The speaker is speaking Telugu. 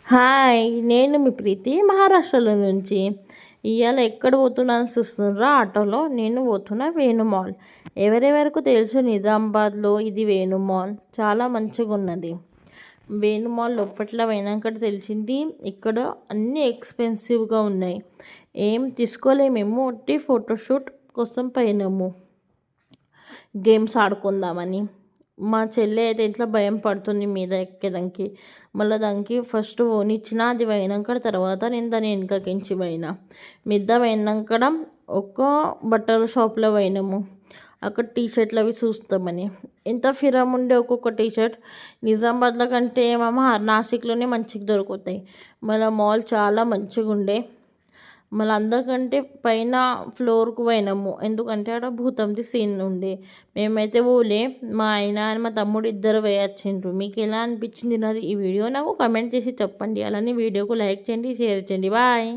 హాయ్! నేను మీ ప్రీతి మహారాష్ట్రలో నుంచి. ఇయాల ఎక్కడ పోతున్నానో చూస్తుండ్రా ఆటోలో. నేను పోతున్నా వేణు మాల్. ఎవరెవరకు తెలుసు నిజామాబాద్లో ఇది వేణు మాల్. చాలా మంచిగున్నది. వేణు మాల్ లోపట్ల పోయినాక తెలిసింది ఇక్కడ అన్నీ ఎక్స్పెన్సివ్గా ఉన్నాయి. ఏం తీసుకోలేమేమో ఒట్టి ఫోటోషూట్ కోసం పోయినాము. గేమ్స్ ఆడుకుందామని. మా చెల్లి అయితే ఇట్లా భయం పడుతుంది మీద ఎక్కేదానికి. మళ్ళీ దానికి ఫస్ట్ పోనిచ్చిన అది పోయినాక తర్వాత నేను దాని వెనకకించి పోయినా. మిద్ద పోయినాక ఒక బట్టల షాప్లో పోయినాము. అక్కడ టీ షర్ట్లు అవి చూస్తామని. ఎంత ఫిరం ఉండే ఒక్కొక్క టీ షర్ట్. నిజామాబాద్లో కంటే ఏమో నాసిక్లోనే మంచిగా దొరుకుతాయి. మళ్ళీ మాల్ చాలా మంచిగా ఉండే. మళ్ళీ అందరికంటే పైన ఫ్లోర్కు పోయినాము. ఎందుకంటే ఆడ భూతంది సీన్ ఉండే. మేమైతే పోలే. మా ఆయన అని మా తమ్ముడు ఇద్దరు పోయొచ్చిండ్రు. మీకు ఎలా అనిపించింది నాది ఈ వీడియో నాకు కమెంట్ చేసి చెప్పండి. అలానే వీడియోకు లైక్ చేయండి, షేర్ చేయండి. బాయ్.